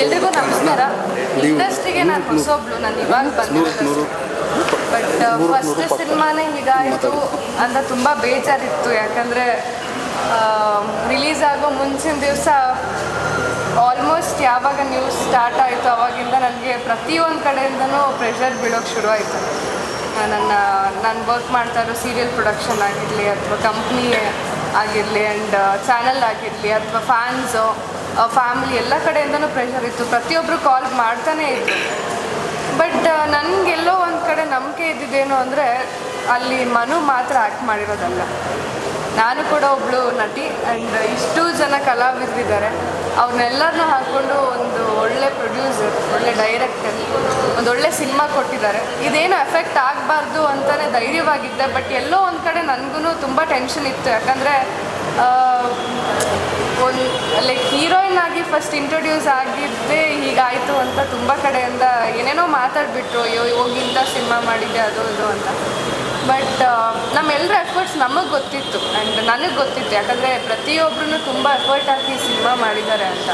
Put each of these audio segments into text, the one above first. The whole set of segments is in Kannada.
ಎಲ್ರಿಗೂ ನಮಸ್ಕಾರ. ಇಂಡಸ್ಟ್ರಿಗೆ ನಾನು ಹೊಸೊಬ್ಳು, ನಾನು ಇವಾಗ ಬಂದಿರೋದು. ಬಟ್ ಫಸ್ಟ್ ಸಿನಿಮಾನೇ ಹೀಗಾಯಿತು ಅಂತ ತುಂಬ ಬೇಜಾರಿತ್ತು. ಯಾಕಂದರೆ ರಿಲೀಸ್ ಆಗೋ ಮುಂಚಿನ ದಿವಸ ಆಲ್ಮೋಸ್ಟ್ ಯಾವಾಗ ನ್ಯೂಸ್ ಸ್ಟಾರ್ಟ್ ಆಯಿತು ಅವಾಗಿಂದ ನನಗೆ ಪ್ರತಿಯೊಂದು ಕಡೆಯಿಂದನೂ ಪ್ರೆಷರ್ ಬೀಳೋಕ್ಕೆ ಶುರುವಾಯಿತು. ನಾನು ವರ್ಕ್ ಮಾಡ್ತಾ ಇರೋ ಸೀರಿಯಲ್ ಪ್ರೊಡಕ್ಷನ್ ಆಗಿರಲಿ ಅಥವಾ ಕಂಪ್ನಿ ಆಗಿರಲಿ ಆ್ಯಂಡ್ ಚಾನಲ್ ಆಗಿರಲಿ ಅಥವಾ ಫ್ಯಾನ್ಸು ಫ್ಯಾಮಿಲಿ ಎಲ್ಲ ಕಡೆಯಿಂದನೂ ಪ್ರೆಷರ್ ಇತ್ತು. ಪ್ರತಿಯೊಬ್ಬರು ಕಾಲ್ ಮಾಡ್ತಾನೇ ಇತ್ತು. ಬಟ್ ನನಗೆಲ್ಲೋ ಒಂದು ಕಡೆ ನಂಬಿಕೆ ಇದ್ದಿದ್ದೇನು ಅಂದರೆ ಅಲ್ಲಿ ಮನು ಮಾತ್ರ ಆ್ಯಕ್ಟ್ ಮಾಡಿರೋದಲ್ಲ, ನಾನು ಕೂಡ ಒಬ್ಬಳು ನಟಿ ಆ್ಯಂಡ್ ಇಷ್ಟು ಜನ ಕಲಾವಿದರಿದ್ದಾರೆ. ಅವ್ರನ್ನೆಲ್ಲರನ್ನೂ ಹಾಕ್ಕೊಂಡು ಒಂದು ಒಳ್ಳೆ ಪ್ರೊಡ್ಯೂಸರ್, ಒಳ್ಳೆ ಡೈರೆಕ್ಟರ್, ಒಂದು ಒಳ್ಳೆ ಸಿನಿಮಾ ಕೊಟ್ಟಿದ್ದಾರೆ. ಇದೇನು ಎಫೆಕ್ಟ್ ಆಗಬಾರ್ದು ಅಂತಲೇ ಧೈರ್ಯವಾಗಿದ್ದೆ. ಬಟ್ ಎಲ್ಲೋ ಒಂದು ಕಡೆ ನನಗೂ ತುಂಬ ಟೆನ್ಷನ್ ಇತ್ತು. ಯಾಕಂದರೆ ಒಂದು ಲೈಕ್ ಹೀರೋಯಿನ್ ಆಗಿ ಫಸ್ಟ್ ಇಂಟ್ರೊಡ್ಯೂಸ್ ಆಗಿದ್ದೇ ಹೀಗಾಯಿತು ಅಂತ ತುಂಬ ಕಡೆಯಿಂದ ಏನೇನೋ ಮಾತಾಡಿಬಿಟ್ರು, ಹೋಗಿಂತ ಸಿನಿಮಾ ಮಾಡಿದ್ದೆ ಅದು ಇದು ಅಂತ. ಬಟ್ ನಮ್ಮೆಲ್ಲರ ಎಫರ್ಟ್ಸ್ ನಮಗೆ ಗೊತ್ತಿತ್ತು ಆ್ಯಂಡ್ ನನಗೆ ಗೊತ್ತಿತ್ತು. ಯಾಕಂದರೆ ಪ್ರತಿಯೊಬ್ಬರೂ ತುಂಬ ಎಫರ್ಟ್ ಹಾಕಿ ಸಿನಿಮಾ ಮಾಡಿದ್ದಾರೆ ಅಂತ.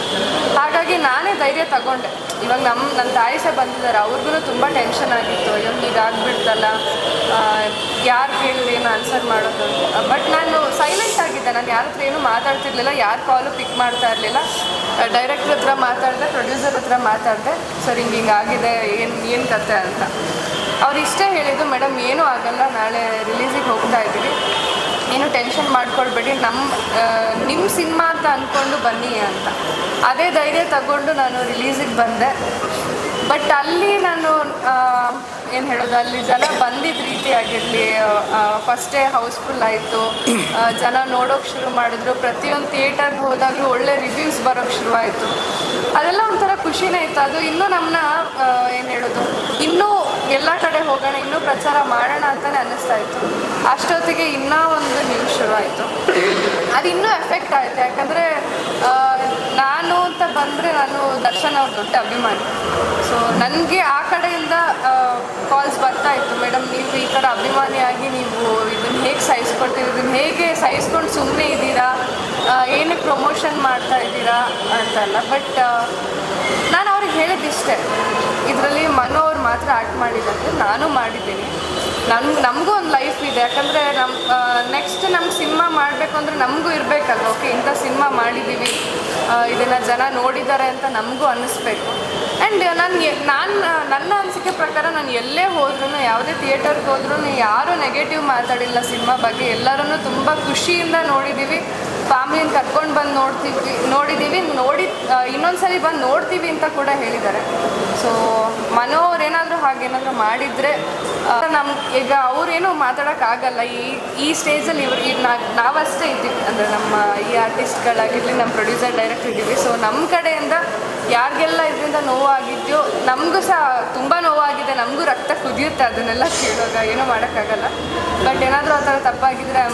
ಹಾಗಾಗಿ ನಾನೇ ಧೈರ್ಯ ತಗೊಂಡೆ. ಇವಾಗ ನನ್ನ ತಾಯಿ ಸಹ ಬಂದಿದ್ದಾರೆ, ಅವ್ರಿಗೂ ತುಂಬ ಟೆನ್ಷನ್ ಆಗಿತ್ತು. ಅಯ್ಯೋ ಹೀಗಾಗ್ಬಿಡ್ತಲ್ಲ, ಯಾರು ಕೇಳಿದ್ರೆ ಏನು ಆನ್ಸರ್ ಮಾಡೋದು. ಬಟ್ ನಾನು ಸೈಲೆಂಟ್ ಆಗಿದ್ದೆ. ನಾನು ಯಾರ ಹತ್ರ ಏನೂ ಮಾತಾಡ್ತಿರ್ಲಿಲ್ಲ, ಯಾರ ಕಾಲು ಪಿಕ್ ಮಾಡ್ತಾ ಇರಲಿಲ್ಲ. ಡೈರೆಕ್ಟ್ರ್ ಹತ್ರ ಮಾತಾಡಿದೆ, ಪ್ರೊಡ್ಯೂಸರ್ ಹತ್ರ ಮಾತಾಡಿದೆ, ಸರ್ ಹಿಂಗಾಗಿದೆ, ಏನು ಕತೆ ಅಂತ. ಅವ್ರು ಇಷ್ಟೇ ಹೇಳಿದ್ದು, ಮೇಡಮ್ ಏನೂ ಆಗಲ್ಲ, ನಾಳೆ ರಿಲೀಸಿಗೆ ಹೋಗ್ತಾ ಇದ್ದೀವಿ, ಏನು ಟೆನ್ಷನ್ ಮಾಡ್ಕೊಳ್ಬೇಡಿ, ನಿಮ್ಮ ಸಿನಿಮಾ ಅಂತ ಅಂದ್ಕೊಂಡು ಬನ್ನಿ ಅಂತ. ಅದೇ ಧೈರ್ಯ ತಗೊಂಡು ನಾನು ರಿಲೀಸಿಗೆ ಬಂದೆ. ಬಟ್ ಅಲ್ಲಿ ನಾನು ಏನು ಹೇಳೋದು, ಅಲ್ಲಿ ಜನ ಬಂದಿದ್ದ ರೀತಿ ಆಗಿರಲಿ, ಫಸ್ಟೇ ಹೌಸ್ಫುಲ್ ಆಯಿತು, ಜನ ನೋಡೋಕ್ಕೆ ಶುರು ಮಾಡಿದ್ರು. ಪ್ರತಿಯೊಂದು ಥಿಯೇಟರ್ಗೆ ಹೋದಾಗಲೂ ಒಳ್ಳೆ ರಿವ್ಯೂಸ್ ಬರೋಕ್ಕೆ ಶುರುವಾಯಿತು. ಅದೆಲ್ಲ ಒಂಥರ ಖುಷಿನೇ ಇತ್ತು. ಅದು ಇನ್ನೂ ನಮ್ಮನ್ನ ಏನು ಹೇಳೋದು, ಇನ್ನೂ ಎಲ್ಲ ಕಡೆ ಹೋಗೋಣ, ಇನ್ನೂ ಪ್ರಚಾರ ಮಾಡೋಣ ಅಂತಲೇ ಅನ್ನಿಸ್ತಾ ಇತ್ತು. ಅಷ್ಟೊತ್ತಿಗೆ ಇನ್ನೂ ಒಂದು ನ್ಯೂಸ್ ಶುರುವಾಯಿತು. ಅದು ಇನ್ನೂ ಎಫೆಕ್ಟ್ ಆಯಿತು. ಯಾಕಂದರೆ ನಾನು ಅಂತ ಬಂದರೆ ನಾನು ದರ್ಶನ್ ಅವ್ರ ದೊಡ್ಡ ಅಭಿಮಾನಿ. ಸೊ ನನಗೆ ಆ ಕಡೆಯಿಂದ ಕಾಲ್ಸ್ ಬರ್ತಾಯಿತ್ತು, ಮೇಡಮ್ ನೀವು ಈ ಥರ ಅಭಿಮಾನಿಯಾಗಿ ನೀವು ಇದನ್ನು ಹೇಗೆ ಸಹಿಸ್ಕೊಳ್ತೀರಿ, ಇದನ್ನು ಹೇಗೆ ಸಹಿಸ್ಕೊಂಡು ಸುಮ್ಮನೆ ಇದ್ದೀರಾ, ಏನಕ್ಕೆ ಪ್ರಮೋಷನ್ ಮಾಡ್ತಾ ಇದ್ದೀರಾ ಅಂತಲ್ಲ. ಬಟ್ ನಾನು ಅವ್ರಿಗೆ ಹೇಳಿದ್ದಿಷ್ಟೇ, ಇದರಲ್ಲಿ ಮನು ಅವ್ರು ಮಾತ್ರ ಆ್ಯಕ್ಟ್ ಮಾಡಿದ್ದಾರೆ, ನಾನು ಮಾಡಿದ್ದೀನಿ. ನಮಗೂ ಒಂದು ಲೈಫ್ ಇದೆ. ಯಾಕಂದರೆ ನೆಕ್ಸ್ಟ್ ನಮ್ಮ ಸಿನಿಮಾ ಮಾಡಬೇಕು ಅಂದರೆ ನಮಗೂ ಇರಬೇಕಲ್ವ, ಓಕೆ ಇಂಥ ಸಿನಿಮಾ ಮಾಡಿದ್ದೀವಿ, ಇದನ್ನು ಜನ ನೋಡಿದ್ದಾರೆ ಅಂತ ನಮಗೂ ಅನ್ನಿಸ್ಬೇಕು. ಆ್ಯಂಡ್ ನನ್ನ ಅನಿಸಿಕೆ ಪ್ರಕಾರ ನಾನು ಎಲ್ಲೇ ಹೋದ್ರೂ, ಯಾವುದೇ ಥಿಯೇಟರ್ಗೆ ಹೋದ್ರೂ ಯಾರೂ ನೆಗೆಟಿವ್ ಮಾತಾಡಿಲ್ಲ ಸಿನಿಮಾ ಬಗ್ಗೆ. ಎಲ್ಲರೂ ತುಂಬ ಖುಷಿಯಿಂದ ನೋಡಿದ್ದೀವಿ. ಫ್ಯಾಮಿಲಿನ ಕರ್ಕೊಂಡು ಬಂದು ನೋಡಿದ್ದೀವಿ, ಇನ್ನೊಂದು ಸರಿ ಬಂದು ನೋಡ್ತೀವಿ ಅಂತ ಕೂಡ ಹೇಳಿದ್ದಾರೆ. ಸೊ ಮನೋ ಅವ್ರೇನಾದರೂ ಹಾಗೇನಾದರೂ ಮಾಡಿದರೆ ಈಗ ಅವ್ರೇನೂ ಮಾತಾಡೋಕ್ಕಾಗಲ್ಲ. ಈ ಸ್ಟೇಜಲ್ಲಿ ನಾವಷ್ಟೇ ಇದ್ದೀವಿ, ಅಂದರೆ ನಮ್ಮ ಈ ಆರ್ಟಿಸ್ಟ್ಗಳಾಗಿರಲಿ, ನಮ್ಮ ಪ್ರೊಡ್ಯೂಸರ್ ಡೈರೆಕ್ಟರ್ ಇದ್ದೀವಿ. ಸೊ ನಮ್ಮ ಕಡೆಯಿಂದ ಯಾರಿಗೆಲ್ಲ ಇದರಿಂದ ನೋವಾಗಿದೆಯೋ, ನಮಗೂ ಸಹ ತುಂಬ ನೋವಾಗಿದೆ, ನಮಗೂ ರಕ್ತ ಕುದಿಯುತ್ತೆ ಅದನ್ನೆಲ್ಲ ಕೇಳುವಾಗ, ಏನೂ ಮಾಡೋಕ್ಕಾಗಲ್ಲ. ಬಟ್ ಏನಾದರೂ ಆ ಥರ ತಪ್ಪಾಗಿದ್ದರೆ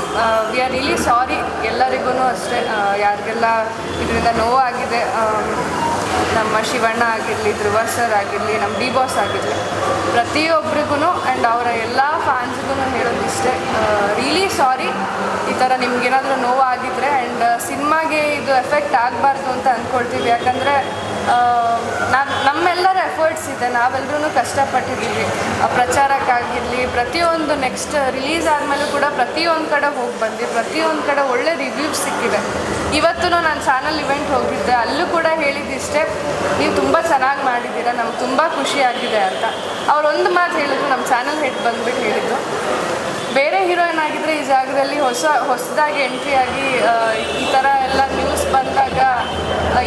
ವಿ ಆರ್ ರಿಯಲಿ ಸಾರಿ ಎಲ್ಲರಿಗೂ ಅಷ್ಟೇ. ಯಾರಿಗೆಲ್ಲ ಇದರಿಂದ ನೋವಾಗಿದೆ, ನಮ್ಮ ಶಿವಣ್ಣ ಆಗಿರಲಿ, ಧ್ರುವ ಸರ್ ಆಗಿರಲಿ, ನಮ್ಮ ಡಿ ಬಾಸ್ ಆಗಿರಲಿ, ಪ್ರತಿಯೊಬ್ಬರಿಗೂ ಆ್ಯಂಡ್ ಅವರ ಎಲ್ಲ ಫ್ಯಾನ್ಸ್ಗೂ ಹೇಳೋದಿಷ್ಟೇ, ರಿಯಲಿ ಸಾರಿ ಈ ಥರ ನಿಮ್ಗೇನಾದರೂ ನೋವಾಗಿದ್ದರೆ. ಆ್ಯಂಡ್ ಸಿನಿಮಾಗೆ ಇದು ಎಫೆಕ್ಟ್ ಆಗಬಾರ್ದು ಅಂತ ಅಂದ್ಕೊಳ್ತೀವಿ. ಯಾಕಂದರೆ ನಮ್ಮೆಲ್ಲರ ಎಫರ್ಟ್ಸ್ ಇದೆ, ನಾವೆಲ್ಲರೂ ಕಷ್ಟಪಟ್ಟಿದ್ದೀವಿ. ಪ್ರಚಾರಕ್ಕಾಗಿರಲಿ, ಪ್ರತಿಯೊಂದು ನೆಕ್ಸ್ಟ್ ರಿಲೀಸ್ ಆದಮೇಲೂ ಕೂಡ ಪ್ರತಿಯೊಂದು ಕಡೆ ಹೋಗಿ ಬಂದು, ಪ್ರತಿಯೊಂದು ಕಡೆ ಒಳ್ಳೆ ರಿವ್ಯೂಸ್ ಸಿಕ್ಕಿದೆ. ಇವತ್ತು ನಾನು ಚಾನಲ್ ಇವೆಂಟ್ ಹೋಗಿದ್ದೆ, ಅಲ್ಲೂ ಕೂಡ ಹೇಳಿದ್ದಿಷ್ಟೇ, ನೀವು ತುಂಬ ಚೆನ್ನಾಗಿ ಮಾಡಿದ್ದೀರಾ, ನಮ್ಗೆ ತುಂಬ ಖುಷಿಯಾಗಿದೆ ಅಂತ. ಅವರೊಂದು ಮಾತು ಹೇಳಿದ್ರು, ನಮ್ಮ ಚಾನಲ್ ಹೆಡ್ ಬಂದುಬಿಟ್ಟು ಹೇಳಿದ್ದು, ಬೇರೆ ಹೀರೋಯಿನ್ ಆಗಿದ್ದರೆ ಈ ಜಾಗದಲ್ಲಿ ಹೊಸದಾಗಿ ಎಂಟ್ರಿ ಆಗಿ ಈ ಥರ ಎಲ್ಲ ನ್ಯೂಸ್ ಬಂದಾಗ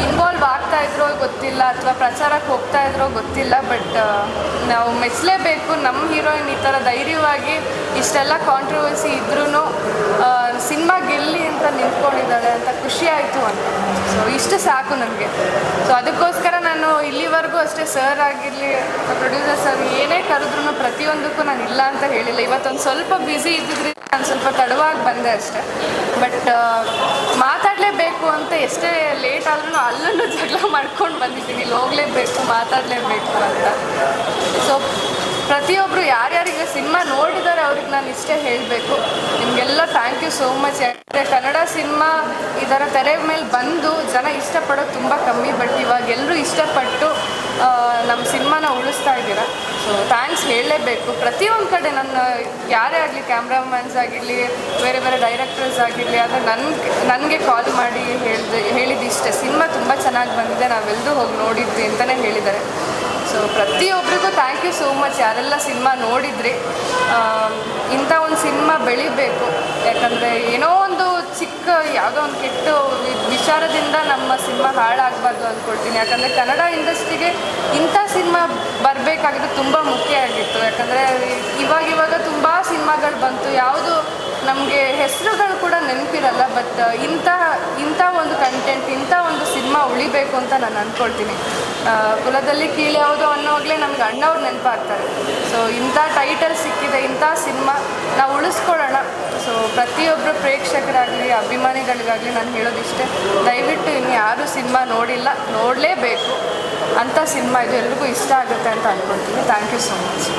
ಇನ್ವಾಲ್ವ್ ಆಗ್ತಾಯಿದ್ರೋ ಗೊತ್ತಿಲ್ಲ, ಅಥವಾ ಪ್ರಚಾರಕ್ಕೆ ಹೋಗ್ತಾಯಿದ್ರೋ ಗೊತ್ತಿಲ್ಲ. ಬಟ್ ನಾವು ಮೆಚ್ಚಲೇಬೇಕು, ನಮ್ಮ ಹೀರೋಯಿನ್ ಈ ಥರ ಧೈರ್ಯವಾಗಿ ಇಷ್ಟೆಲ್ಲ ಕಾಂಟ್ರವರ್ಸಿ ಇದ್ರೂ ಸಿನಿಮಾ ಗೆಲ್ಲಿ ಅಂತ ನಿಂತ್ಕೊಂಡಿದ್ದಾಳೆ ಅಂತ ಖುಷಿ ಆಯಿತು ಅಂತ. ಸೊ ಇಷ್ಟು ಸಾಕು ನನಗೆ. ಸೊ ಅದಕ್ಕೋಸ್ಕರ ನಾನು ಇಲ್ಲಿವರೆಗೂ ಅಷ್ಟೇ, ಸರ್ ಆಗಿರಲಿ, ಪ್ರೊಡ್ಯೂಸರ್ ಸರ್ ಏನೇ ಕರೆದ್ರೂ ಪ್ರತಿಯೊಂದಕ್ಕೂ ನಾನು ಇಲ್ಲ ಅಂತ ಹೇಳಿಲ್ಲ. ಇವತ್ತೊಂದು ಸ್ವಲ್ಪ ಬ್ಯುಸಿ ಇದ್ದಿದ್ರೆ ನಾನು ಸ್ವಲ್ಪ ತಡವಾಗಿ ಬಂದೆ ಅಷ್ಟೇ. ಬಟ್ ಮಾತಾಡಲೇಬೇಕು ಅಂತ ಎಷ್ಟೇ ಲೇಟ್ ಆದ್ರೂ ಅಲ್ಲೂ ಜಗಳ ಮಾಡ್ಕೊಂಡು ಬಂದಿದ್ದೀನಿ, ಇಲ್ಲಿ ಹೋಗಲೇಬೇಕು, ಮಾತಾಡಲೇಬೇಕು ಅಂತ. ಸೊ ಪ್ರತಿಯೊಬ್ಬರು ಯಾರ್ಯಾರಿಗೆ ಸಿನಿಮಾ ನೋಡಿದ್ದಾರೆ ಅವ್ರಿಗೆ ನಾನು ಇಷ್ಟೇ ಹೇಳಬೇಕು, ನಿಮಗೆಲ್ಲ ಥ್ಯಾಂಕ್ ಯು ಸೋ ಮಚ್. ಯಾಕಂದರೆ ಕನ್ನಡ ಸಿನಿಮಾ ಇದರ ತೆರೆ ಮೇಲೆ ಬಂದು ಜನ ಇಷ್ಟಪಡೋದು ತುಂಬ ಕಮ್ಮಿ. ಬಟ್ ಇವಾಗ ಎಲ್ಲರೂ ಇಷ್ಟಪಟ್ಟು ನಮ್ಮ ಸಿನಿಮಾನ ಉಳಿಸ್ತಾ ಇದ್ದೀರಾ. ಸೊ ಥ್ಯಾಂಕ್ಸ್ ಹೇಳಲೇಬೇಕು. ಪ್ರತಿಯೊಂದು ಕಡೆ ನನ್ನ ಯಾರೇ ಆಗಲಿ, ಕ್ಯಾಮ್ರಾಮನ್ಸ್ ಆಗಿರಲಿ, ಬೇರೆ ಬೇರೆ ಡೈರೆಕ್ಟರ್ಸ್ ಆಗಿರಲಿ, ಆದರೆ ನನಗೆ ಕಾಲ್ ಮಾಡಿ ಹೇಳಿದಿಷ್ಟೇ, ಸಿನಿಮಾ ತುಂಬ ಚೆನ್ನಾಗಿ ಬಂದಿದೆ, ನಾವೆಲ್ಲರೂ ಹೋಗಿ ನೋಡಿದ್ವಿ ಅಂತಲೇ ಹೇಳಿದ್ದಾರೆ. ಸೊ ಪ್ರತಿಯೊಬ್ಬರಿಗೂ ಥ್ಯಾಂಕ್ ಯು ಸೋ ಮಚ್. ಯಾರೆಲ್ಲ ಸಿನಿಮಾ ನೋಡಿದ್ರಿ, ಇಂಥ ಒಂದು ಸಿನಿಮಾ ಬೆಳಿಬೇಕು. ಯಾಕಂದರೆ ಏನೋ ಒಂದು ಚಿಕ್ಕ ಯಾವುದೋ ಒಂದು ಕೆಟ್ಟ ವಿಚಾರದಿಂದ ನಮ್ಮ ಸಿನಿಮಾ ಹಾಳಾಗಬಾರ್ದು ಅಂದ್ಕೊಳ್ತೀನಿ. ಯಾಕಂದರೆ ಕನ್ನಡ ಇಂಡಸ್ಟ್ರಿಗೆ ಇಂಥ ಸಿನಿಮಾ ಬರಬೇಕಾಗಿದ್ದು ತುಂಬ ಮುಖ್ಯ ಆಗಿತ್ತು. ಯಾಕಂದರೆ ಇವಾಗ ತುಂಬ ಸಿನಿಮಾಗಳು ಬಂತು, ಯಾವುದು ನಮಗೆ ಹೆಸರುಗಳು ಕೂಡ ನೆನಪಿರಲ್ಲ. ಬಟ್ ಇಂಥ ಒಂದು ಕಂಟೆಂಟ್, ಇಂಥ ಒಂದು ಸಿನಿಮಾ ಉಳಿಬೇಕು ಅಂತ ನಾನು ಅಂದ್ಕೊಳ್ತೀನಿ. ಕುಲದಲ್ಲಿ ಕೀಳು ಯಾವುದು ಅನ್ನೋವಾಗಲೇ ನಮ್ಗೆ ಅಣ್ಣವ್ರು ನೆನಪಾಗ್ತಾರೆ. ಸೊ ಇಂಥ ಟೈಟಲ್ ಸಿಕ್ಕಿದೆ, ಇಂಥ ಸಿನಿಮಾ ನಾವು ಉಳಿಸ್ಕೊಳ್ಳೋಣ. ಸೊ ಪ್ರತಿಯೊಬ್ಬರು ಪ್ರೇಕ್ಷಕರಾಗಲಿ, ಅಭಿಮಾನಿಗಳಿಗಾಗಲಿ ನಾನು ಹೇಳೋದಿಷ್ಟೇ, ದಯವಿಟ್ಟು ಇನ್ನು ಯಾರೂ ಸಿನಿಮಾ ನೋಡಿಲ್ಲ, ನೋಡಲೇಬೇಕು. ಅಂಥ ಸಿನಿಮಾ ಇದು, ಎಲ್ರಿಗೂ ಇಷ್ಟ ಆಗುತ್ತೆ ಅಂತ ಅಂದ್ಕೊಳ್ತೀನಿ. Thank you so much.